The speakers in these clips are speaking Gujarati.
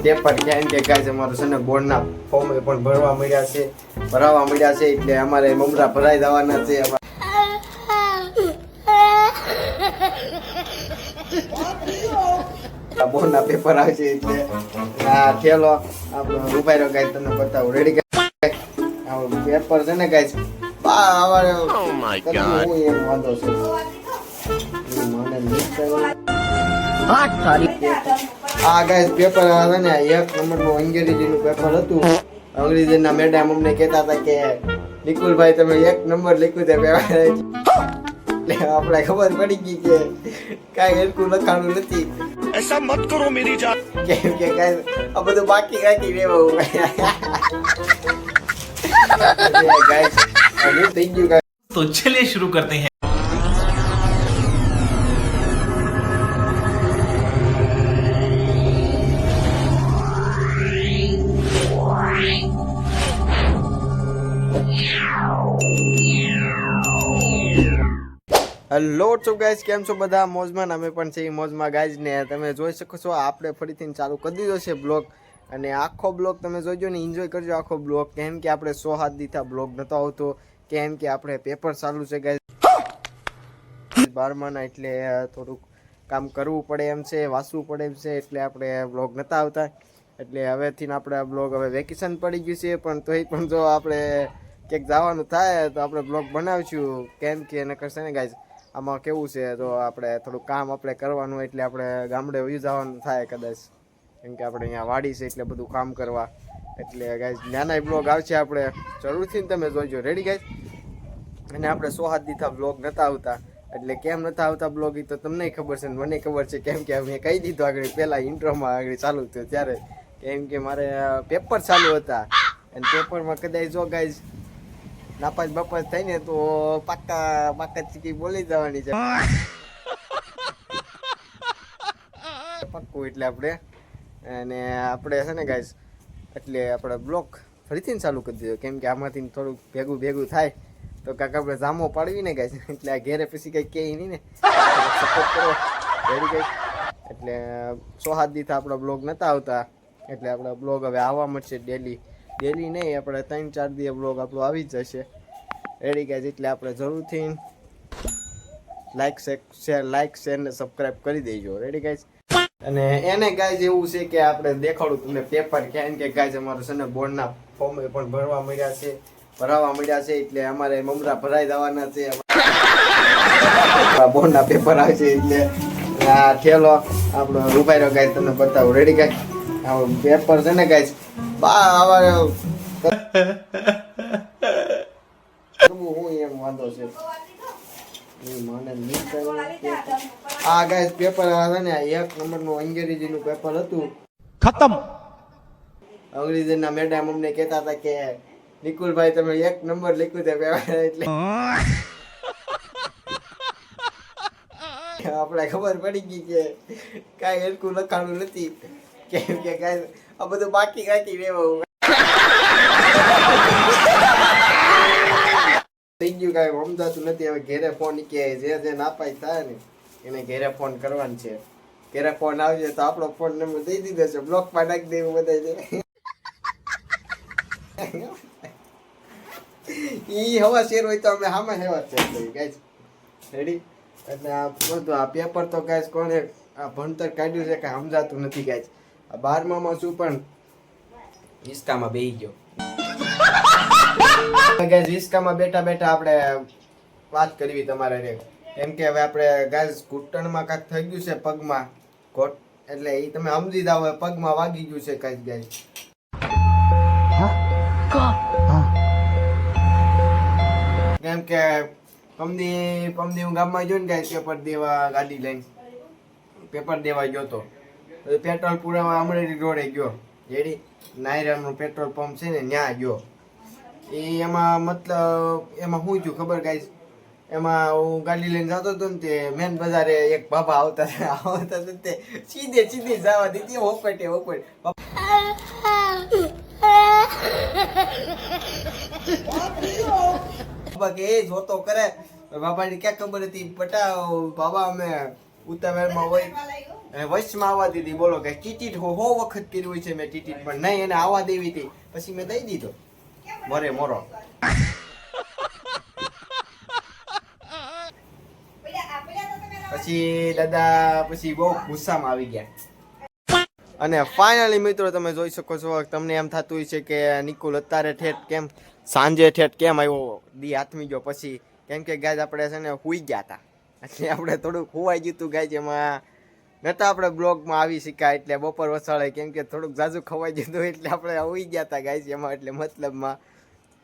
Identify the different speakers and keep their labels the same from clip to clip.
Speaker 1: પેપર કેમ કે ગાઈસ અમારું છે ને બોર્ડના ફોર્મ પણ ભરાવા મળ્યા છે એટલે અમારે મમરા ભરાઈ જવાના છે. બોર્ડના પેપર આવશે એટલે આ થેલો આપણો ઉભાઈ રહ્યો ગાઈસ તમને બતાવું. રેડી ગાઈસ આ પેપર છે ને ગાઈસ વાંધો છે આ ગાઈસ પેપર આવે ને 1 નંબરનું અંગ્રેજીનું પેપર હતું. અંગ્રેજીના મેડમ અમને કહેતા હતા કે નિકુલભાઈ તમે 1 નંબર લખ્યું છે પેપર. આપણે ખબર પડી ગઈ કે કાંઈ હરખું લખાણું નથી.
Speaker 2: ऐसा मत करो मेरी जान.
Speaker 1: કેમ કે ગાઈસ આ બધું બાકી રાખી રહેવું ગાઈસ આ થઈ ગયું ગાઈસ.
Speaker 2: तो चलिए शुरू करते हैं.
Speaker 1: હેલો છો ગાઈસ, કેમ છો બધા? મોજમાં અમે પણ છે મોજમાં ગાઈસ. ને તમે જોઈ શકો છો આપણે ફરીથી ચાલુ કરી દીધો છે બ્લોગ. અને આખો બ્લોગ તમે જોઈજો ને એન્જોય કરજો આખો બ્લોગ. કેમ કે આપણે 100 દીથા બ્લોગ નતો આવતો. કેમ કે આપણે પેપર ચાલુ છે ગાઈસ 12માના, એટલે થોડુંક કામ કરવું પડે એમ છે, વાંચવું પડે એમ છે, એટલે આપણે બ્લોગ નતા આવતા. એટલે હવેથી આપણે બ્લોગ હવે વેકેશન પડી ગયું છે, પણ તોય પણ જો આપણે ક્યાંક જવાનું થાય તો આપણે બ્લોગ બનાવીશું. કેમ કે એને કરશે ને ગાઈસ આમાં કેવું છે તો આપણે થોડું કામ આપણે કરવાનું, એટલે આપણે ગામડે વયું જવાનું થાય કદાચ. કેમ કે આપણે અહીંયા વાડી છે એટલે બધું કામ કરવા, એટલે ગાઈસ નાના બ્લોગ આવશે આપણે જરૂરથી તમે જોઈજો. Ready guys? અને આપણે 100 દીથા બ્લોગ નતા આવતા. એટલે કેમ નતા આવતા બ્લોગ એ તો તમને ખબર છે ને મને ખબર છે. કેમ કે મેં કહી દીધું આગળ પહેલાં ઇન્ટ્રોમાં આગળ ચાલુ થયું ત્યારે. કેમ કે મારે પેપર ચાલુ હતા અને પેપરમાં કદાચ જો ગાઈસ નાપાસ બાપાસ થાય ને તો પાક્કા ચીકી બોલી જવાની છે પાક્કું. એટલે આપણે છે ને ગાઈસ એટલે આપણે બ્લોગ ફરીથી ચાલુ કરી દીધો. કેમ કે આમાંથી થોડુંક ભેગું થાય તો કાંક આપણે જામો પાડવી ને ગાઈસ. એટલે આ ઘેરે પછી કંઈ કહે નહીં ને, સપોર્ટ કરો. Ready guys? એટલે 100 દીથા આપણા બ્લોગ નતા આવતા, એટલે આપણા બ્લોગ હવે આવવા મળશે ડેલી નહીં, આપણે 3-4 દિવસ બ્લોગ આપણો આવી જ જશે. Ready guys? એટલે આપણે જરૂરથી લાઈક શેર ને સબસ્ક્રાઇબ કરી દેજો. Ready guys? અને એને ગાઈસ એવું છે કે આપણે દેખાડું તમને પેપર. કેમ કે ગાઈસ અમારું છે ને બોર્ડના ફોર્મ પણ ભરાવા મળ્યા છે એટલે અમારે મમરા ભરાઈ જવાના છે. બોર્ડના પેપર આવશે એટલે આ થેલો આપણો ઉભાઈ રહ્યો ગાઈસ તમને બતાવું. Ready guys? આ પેપર છે ને ગાઈસ વાંધો છે આ ગાઈસ પેપર આવે ને 1 નંબરનું અંગ્રેજીનું પેપર હતું.
Speaker 2: खत्म.
Speaker 1: અંગ્રેજીના મેડમ અમને કહેતા હતા કે નિકુલભાઈ તમે 1 નંબર લખ્યું છે પેપર. એટલે આપણે ખબર પડી ગઈ કે કાંઈ હરખું લખાણું નથી. કેમ કે ગાઈસ આ બધું બાકી રાખી રહેવું થઈ ગયું. કાંઈ સમજાતું નથી. હવે ઘેરે ફોન કે જે નાપાસ થાય ને એને ઘેરે ફોન કરવાનો છે. ઘેરે ફોન આવશે તો આપણો ફોન નંબર દઈ દીધો છે, બ્લોકમાં નાખી દેવું બધા. ઈ હવા શેર હોય તો અમે હામાં હેવા છે ગાઈસ. રેડી? એટલે આ બધું આ પેપર તો ગાઈસ કોણે આ ભણતર કાઢ્યું છે કાંઈ સમજાતું નથી ગાઈસ. આ 12મામાં શું પણ હિસ્કામાં બેસી ગયો ગાઈસ. હિસ્કામાં બેઠા આપણે વાત કરવી તમારે રે. કેમ કે હવે આપણે ગાઈસ ઘૂંટણમાં કાંઈક થઈ ગયું છે પગમાં એટલે એ તમે સમજી જાવ પગમાં વાગી ગયું છે કાંઈક ગાઈસ. કેમ કે પમદી હું ગામમાં ગયો ને ગાઈસ પેપર દેવા ગાડી લઈને પેપર દેવા ગયો તો પેટ્રોલ પુરાવા અમરેલી રોડે ગયો. રેડી? નાયરાનું પેટ્રોલ પંપ છે ને ત્યાં ગયો. એમાં મતલબ એમાં શું થયું ખબર ગાઈસ? એમાં હું ગાડી લઈને જતો હતો ને તે મેન બજારે એક બાબા આવતા તે સીધે જવા દીધી હોપટે બાબા કે એ જોતો કરે. બાબાની ક્યાં ખબર હતી પટા બાબા અમે ઉતાવળમાં હોય અને વચમાં આવવા દીધી. બોલો કે ટીટીટ હો વખત કર્યું હોય છે મેં ટીટીટ, પણ નહીં એને આવવા દેવી હતી, પછી મેં દઈ દીધો મરે મોરો. પછી દાદા પછી બહુ ગુસ્સામાં આવી ગયા. અને ફાઇનલી મિત્રો તમે જોઈ શકો છો, તમને એમ થતું હોય છે કે નિકુલ અત્યારે ઠેઠ કેમ સાંજે ઠેઠ કેમ આવ્યો દી હાથમી ગયો પછી, કેમ કે ગાય આપણે છે ને હુઈ ગયા હતા, એટલે આપણે થોડુંક હુવાઈ ગયું હતું ગાય, એમાં નતા આપણે બ્લોગમાં આવી શક્યા, એટલે બપોર વસાળે કેમ કે થોડુંક ઝાઝું ખવાઈ ગયું હતું, એટલે આપણે હુઈ ગયા હતા ગાય એમાં, એટલે મતલબમાં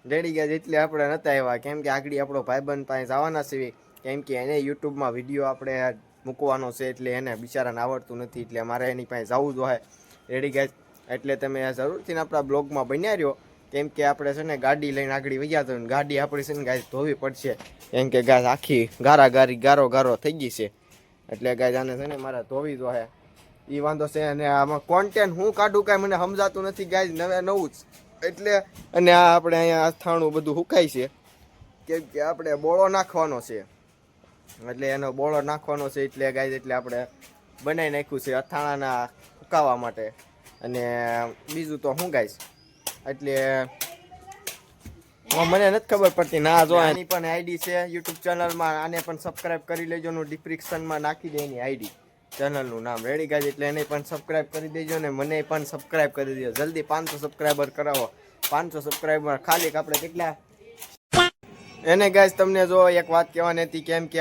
Speaker 1: રેડી ગયા એટલે આપણે નતા આવ્યા, કેમ કે આગળ આપણો ભાઈબંધ પાસે જવાના છે, કેમ કે એને યુટ્યુબમાં વિડીયો આપણે મૂકવાનો છે, એટલે એને બિચારાને આવડતું નથી, એટલે મારે એની પાસે જવું જોઈએ. રેડી ગાય એટલે તમે જરૂરથી આપણા બ્લોગમાં બન્યા રહ્યો, કેમ કે આપણે છે ને ગાડી લઈને આગળ વૈયા તો ગાડી આપણી છે ને ગાય ધોવી પડશે, કેમ કે ગાય આખી ગારો થઈ ગઈ છે, એટલે ગાય આને છે ને મારે ધોવી જોઈએ, એ વાંધો છે. અને આમાં કોન્ટેન્ટ હું કાઢું કાંઈ મને સમજાતું નથી ગાય, નવું જ એટલે. અને આ આપણે અહીંયા અથાણું બધું સુકાય છે, કેમ કે આપણે બોળો નાખવાનો છે, એટલે એનો બોળો નાખવાનો છે, એટલે ગાય એટલે આપણે બનાવી નાખ્યું છે અથાણાના સુકાવા માટે. અને બીજું તો શું ગાઈશ, એટલે મને નથી ખબર પડતી ના. જો એની પણ આઈડી છે યુટ્યુબ ચેનલમાં, આને પણ સબસ્ક્રાઇબ કરી લેજો, નું ડિસ્ક્રિપ્શનમાં નાખી દે એની આઈડી ચેનલનું નામ રેડી ગાય, એટલે એને પણ સબસ્ક્રાઇબ કરી દેજો ને મને પણ સબસ્ક્રાઇબ કરી દેજો જલ્દી. 500 સબસ્ક્રાઈબર કરાવો, 500 સબસ્ક્રાઈબર ખાલી આપણે કેટલા એને ગાઈસ. તમને જો એક વાત કહેવાની હતી, કેમ કે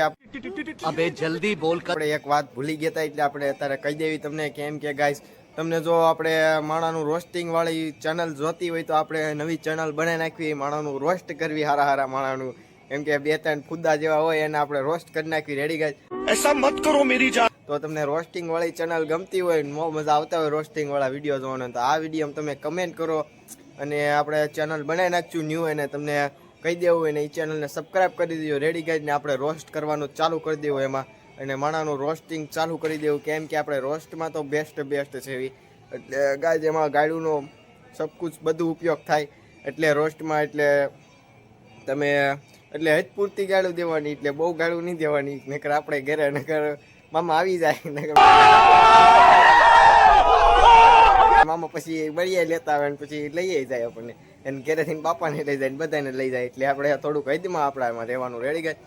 Speaker 2: अबे जल्दी बोल कर.
Speaker 1: આપણે એક વાત ભૂલી ગયા હતા, એટલે આપણે અત્યારે કહી દેવી તમને, કેમ કે ગાઈસ તમને જો આપણે માણાનું રોસ્ટિંગ વાળી ચેનલ જોતી હોય તો આપણે નવી ચેનલ બનાવી નાખવી, માણાનું રોસ્ટ કરવી, હારા માણાનું, કેમ કે 2-3 ફુદ્દા જેવા હોય એને આપણે રોસ્ટ કરી નાખવી. રેડી ગાઈસ,
Speaker 2: ऐसा मत करो मेरी जान.
Speaker 1: તો તમને રોસ્ટિંગ વાળી ચેનલ ગમતી હોય, બહુ મજા આવતા હોય રોસ્ટિંગ વાળા વિડીયો જોવાનો, તો આ વિડીયો તમે કમેન્ટ કરો અને આપણે ચેનલ બનાવી નાખશું ન્યૂ, એને તમને કહી દેવું હોય ને એ ચેનલને સબસ્ક્રાઇબ કરી દેજો. રેડી ગાઈસ ને આપણે રોસ્ટ કરવાનું ચાલુ કરી દેવું એમાં, અને માણાનું રોસ્ટિંગ ચાલુ કરી દેવું, કેમ કે આપણે રોસ્ટમાં તો બેસ્ટ છે, એટલે ગાઈસ એમાં ગાયડુંનો સબકુછ બધું ઉપયોગ થાય, એટલે રોસ્ટમાં એટલે તમે એટલે હજ પૂરતી ગાળું દેવાની, એટલે બહુ ગાળું નહીં દેવાની, નકર આપણે ઘરે નકર મામા આવી જાય, નકર મામા પછી બળીએ લેતા આવે ને પછી લઈએ જાય આપણને, એને ઘરેથી બાપાને લઈ જાય ને બધાને લઈ જાય, એટલે આપણે થોડુંક હદમાં આપણા એમાં રહેવાનું. રેડી ગાય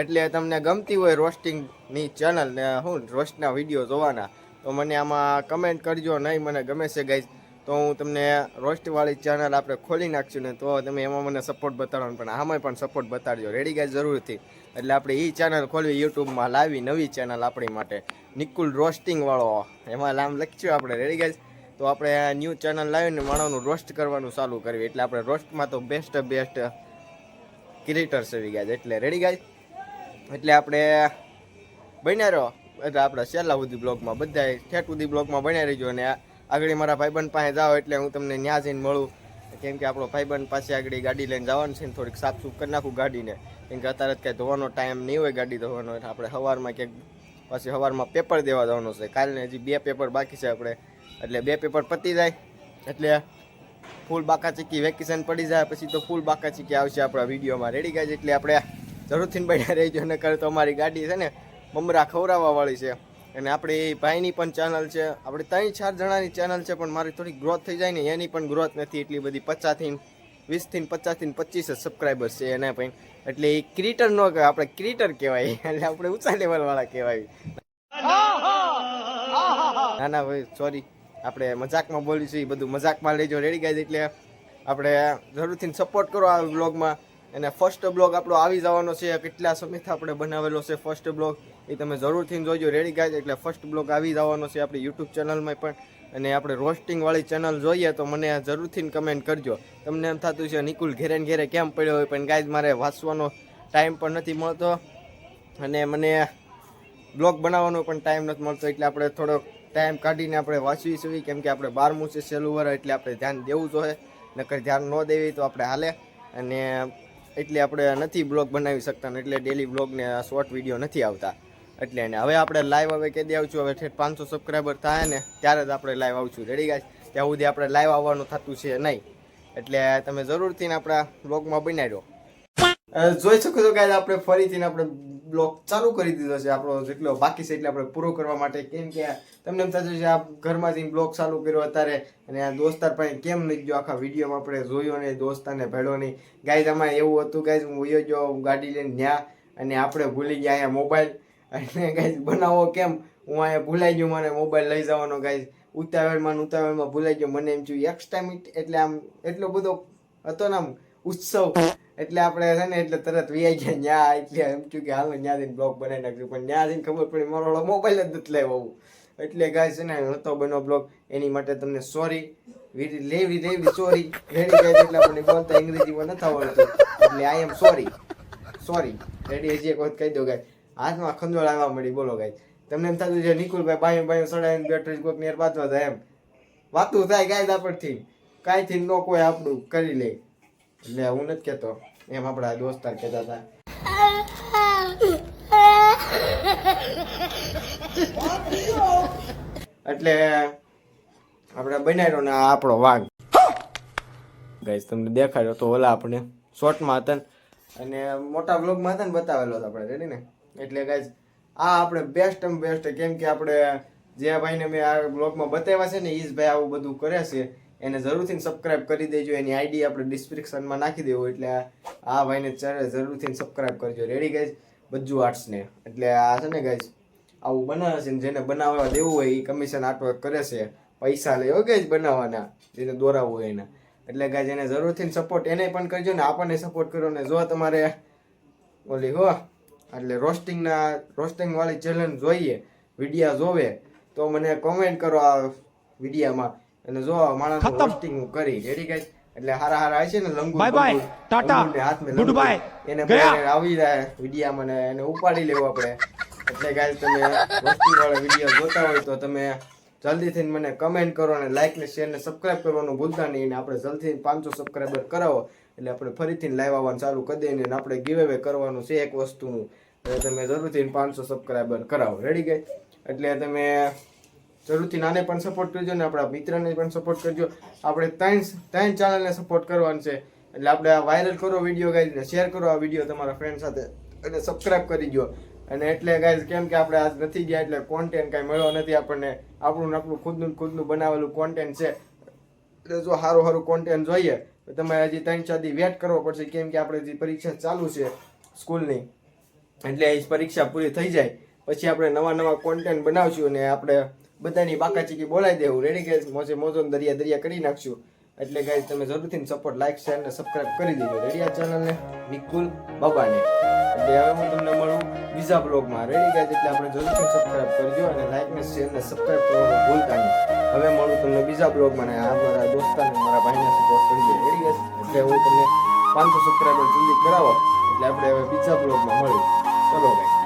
Speaker 1: એટલે તમને ગમતી હોય રોસ્ટિંગની ચેનલ ને હું રોસ્ટના વિડીયો જોવાના, તો મને આમાં કમેન્ટ કરજો. નહીં મને ગમે છે ગાઈઝ તો હું તમને રોસ્ટવાળી ચેનલ આપણે ખોલી નાખશું ને, તો તમે એમાં મને સપોર્ટ બતાડવાનો, પણ આમાં પણ સપોર્ટ બતાડજો. રેડી ગાઈઝ જરૂરથી, એટલે આપણે એ ચેનલ ખોલવી યુટ્યુબમાં લાવી, નવી ચેનલ આપણી માટે નિકુલ રોસ્ટિંગ વાળો, એમાં નામ લખ્યું આપણે. રેડી ગાઈઝ તો આપણે ન્યૂ ચેનલ લાવીને માણસનું રોસ્ટ કરવાનું ચાલુ કરવી, એટલે આપણે રોસ્ટમાં તો બેસ્ટ ક્રિએટર છે ગાઈઝ, એટલે રેડી ગાઈઝ એટલે આપણે બન્યા રહો, એટલે આપણે છેલ્લા સુધી બ્લોગમાં બધા ઠેઠ સુધી બ્લોગમાં બન્યા રહીજો. અને આગળ મારા ભાઈબંધ પાસે જાઓ એટલે હું તમને ત્યાં જઈને મળું, કેમ કે આપણો ભાઈબંધ પાસે આગળ ગાડી લઈને જવાનું છે ને, થોડીક સાફ સૂફ કરી નાખું ગાડીને, કેમ કે અત્યારે કાંઈ ધોવાનો ટાઈમ નહીં હોય ગાડી ધોવાનો, એટલે આપણે સવારમાં ક્યાંક પછી સવારમાં પેપર દેવા જવાનું છે, કાલને હજી 2 પેપર બાકી છે આપણે, એટલે 2 પેપર પતી જાય એટલે ફૂલ બાકાચીકી વેકેશન પડી જાય, પછી તો ફૂલ બાકાચીકી આવશે આપણા વિડીયોમાં. રેડી ગાય એટલે આપણે જરૂરથી બન્યા રહેજો, નકર તો અમારી ગાડી છે ને મમરા ખવડાવવા વાળી છે, અને આપણી ભાઈની પણ ચેનલ છે, આપણે 3-4 જણાની ચેનલ છે, પણ મારી થોડી ગ્રોથ થઈ જાય ને, એની પણ ગ્રોથ નથી એટલી બધી, 50 થી 20 થી 25 સબસ્ક્રાઈબર્સ છે એને પણ, એટલે એ ક્રિએટર નો કહેવાય, આપણે ક્રિએટર કહેવાય, એટલે આપણે ઊંચા લેવલ વાળા કહેવાય. ના ના ભાઈ સોરી, આપણે મજાકમાં બોલીશું, એ બધું મજાકમાં લેજો. રેડી ગાઈઝ એટલે આપણે જરૂરથી સપોર્ટ કરો આ બ્લોગમાં, અને ફર્સ્ટ બ્લોગ આપણો આવી જવાનો છે, કેટલા સમયથી આપણે બનાવેલો છે ફર્સ્ટ બ્લોગ, એ તમે જરૂરથી જોજો. રેડી ગાઈઝ એટલે ફર્સ્ટ બ્લોગ આવી જવાનો છે આપણી યુટ્યુબ ચેનલમાં પણ, અને આપણે રોસ્ટિંગવાળી ચેનલ જોઈએ તો મને જરૂરથી કમેન્ટ કરજો. તમને એમ થતું છે નિકુલ ઘેરે ને ઘેરે કેમ પડ્યો હોય, પણ ગાઈઝ મારે વાંચવાનો ટાઈમ પણ નથી મળતો, અને મને બ્લોગ બનાવવાનો પણ ટાઈમ નથી મળતો, એટલે આપણે થોડોક ટાઈમ કાઢીને આપણે વાંચવી છીએ, કેમ કે આપણે 12મું છે સહેલું વર, એટલે આપણે ધ્યાન દેવું જોઈએ, નકર ધ્યાન ન દેવી તો આપણે હાલે, અને એટલે આપણે નથી બ્લોગ બનાવી શકતા, એટલે ડેલી બ્લોગને શોર્ટ વિડીયો નથી આવતા, એટલે ને હવે આપણે લાઈવ હવે કદી આવશું, હવે 500 સબસ્ક્રાઈબર થાય ને ત્યારે જ આપણે લાઈવ આવશું. રેડી ગાઈસ ત્યાં સુધી આપણે લાઈવ આવવાનું થતું છે નહીં, એટલે તમે જરૂરથી આપણા બ્લોગમાં બનાવી દો. જોઈ શકો છો ગાઈસ આપણે ફરીથી આપણે બ્લોગ ચાલુ કરી દીધો છે. આપણો જેટલો બાકી છે એટલે આપણે પૂરો કરવા માટે. કેમ કે તમને એમ થતું છે આ ઘરમાંથી બ્લોગ ચાલુ કર્યો અત્યારે અને આ દોસ્તાર પાસે કેમ નહીં ગયો, આખા વિડીયોમાં આપણે જોયો નહીં, દોસ્તારને ભેળો નહીં. ગાઈઝ આમાં એવું હતું ગાઈઝ, હું વયો ગયો ગાડી લઈને ન્યા અને આપણે ભૂલી ગયા અહીંયા મોબાઈલ. અને ગાઈઝ બનાવો કેમ, હું અહીંયા ભૂલાઈ ગયો, મને મોબાઈલ લઈ જવાનો ગાઈઝ. ઉતાવળમાં ભૂલાઈ ગયો. મને એમ થયું એક્સ્ટ્રા મિનિટ એટલે આમ એટલો બધો હતો ને આમ ઉત્સવ, એટલે આપણે છે ને એટલે તરત વી ગયા ન્યા. એટલે એમ થયું કે હાલ ન્યા જઈને બ્લોગ બનાવી નાખ્યું, પણ ન્યા જઈને ખબર પડી મારો મોબાઈલ જ નથી લાવ્યો. એટલે ગાઈઝ છે ને નહોતો બન્યો બ્લોગ, એની માટે તમને સોરી, લેવી સોરી. રેડી ગાઈઝ, એટલે આપણને બોલતા અંગ્રેજીમાં નથી આવડતું, એટલે આઈ એમ સોરી. રેડી, હજી એક વખત કહી દો ગાઈઝ. હાથમાં ખંજોળ આવવા મળી. બોલો ગાઈઝ, તમને એમ થતું છે નિકુલભાઈ બાયું સડાવીને બેઠો કોઈક નેર બાંધવા થાય, એમ વાતું થાય ગાઈઝ આપણથી, કાંઈથી ન કોઈ આપણું કરી લે. એટલે હું નથી કહેતો, એમ આપણા દોસ્તાર કહેતા હતા. એટલે આપણે બનાવ્યો ને આપણો વાઘ ગાઈસ તમને દેખાડ્યો તો ઓલા આપણે શોર્ટમાં હતા અને મોટા બ્લોગમાં હતા ને બતાવેલો હતો આપણે. રેડી ને, એટલે ગાઈસ આ આપણે બેસ્ટ કેમ કે આપણે જે ભાઈને મેં આ બ્લોગમાં બતાવ્યા છે ને એ જ ભાઈ આવું બધું કરે છે, એને જરૂરથી સબસ્ક્રાઇબ કરી દેજો. એની આઈડી આપણે ડિસ્ક્રિપ્શનમાં નાખી દેવું, એટલે આ ભાઈને જરૂરથી સબસ્ક્રાઇબ કરજો. રેડી ગાઈસ, બજ્જુ આર્ટ્સને. એટલે આ છે ને ગાઈસ આવું બનાવે છે ને જેને બનાવવા દેવું હોય એ કમિશન આર્ટવર્ક કરે છે, પૈસા લે ઓકે જ બનાવવાના, જેને દોરાવવું હોય એના. એટલે ગાઈસ એને જરૂરથી સપોર્ટ એને પણ કરજો ને આપણને સપોર્ટ કરો. ને જો તમારે ઓલી હો એટલે રોસ્ટિંગ વાળી ચેલેન્જ જોઈએ, વિડીયા જોવે તો મને કોમેન્ટ કરો આ વિડીયામાં, અને જો માણસ રોસ્ટિંગ કરી. રેડી ગાઈસ, એટલે હારા હશે ને લંગુ ગુડ બાય એને આવી જાય વિડીયામાં ને એને ઉપાડી લેવું આપણે. એટલે ગાઈસ તમે રોસ્ટિંગ વાળા વિડીયો જોતા હોય તો તમે જલ્દીથી મને કમેન્ટ કરો અને લાઈક ને શેર ને સબસ્ક્રાઇબ કરવાનું ભૂલતા નહીં. અને આપણે જલ્દીથી 500 સબસ્ક્રાઇબર કરાવો એટલે આપણે ફરીથી લાઈવ આવવાનું ચાલુ કરી દઈએ. અને આપણે ગીવ અવે કરવાનું છે એક વસ્તુનું, એટલે તમે જરૂરથી 500 સબસ્ક્રાઇબર કરાવો. રેડી ગાઈસ, એટલે તમે જરૂરથી નાને પણ સપોર્ટ કરજો ને આપણા મિત્રને પણ સપોર્ટ કરજો. આપણે ત્રણ ચેનલને સપોર્ટ કરવાનું છે. એટલે આપણે આ વાયરલ કરો વિડીયો ગાઈસ ને શેર કરો આ વિડીયો તમારા ફ્રેન્ડ સાથે અને સબસ્ક્રાઇબ કરી દો. અને એટલે ગાઈસ કેમ કે આપણે આજ નથી ગયા એટલે કોન્ટેન્ટ કાંઈ મળ્યો નથી આપણને. આપણું ખુદનું બનાવેલું કોન્ટેન્ટ છે. એટલે જો સારું કોન્ટેન્ટ જોઈએ તો તમારે હજી 3-4 દી વેટ કરવો પડશે, કેમ કે આપણે જે પરીક્ષા ચાલુ છે સ્કૂલની, એટલે એ પરીક્ષા પૂરી થઈ જાય પછી આપણે નવા કોન્ટેન્ટ બનાવશું અને આપણે બધાની બાકાચીકી બોલાવી દેવું. રેડી ગાઈસ, મોજો દરિયા કરી નાખશું. એટલે ગાઈસ તમે જરૂરથી સપોર્ટ લાઈક શેર ને સબસ્ક્રાઇબ કરી દેજો. રેડી આ ચેનલને નિકુલ બાબાને. એટલે હવે હું તમને મળું બીજા બ્લોગમાં. રેડી ગાઈસ, એટલે આપણે જરૂરથી સબસ્ક્રાઇબ કરજો અને લાઈક ને શેર ને સબસ્ક્રાઇબ કરવાનું ભૂલતા નહીં. હવે મળું તમને બીજા બ્લોગમાં ને આ મારા દોસ્તારને મારા ભાઈને સપોર્ટ કરજો. રેડી ગાઈસ, એટલે હું તમને 500 સબસ્ક્રાઇબર જલ્દી કરાવો એટલે આપણે હવે બીજા બ્લોગમાં મળીએ. ચલો ગાઈસ.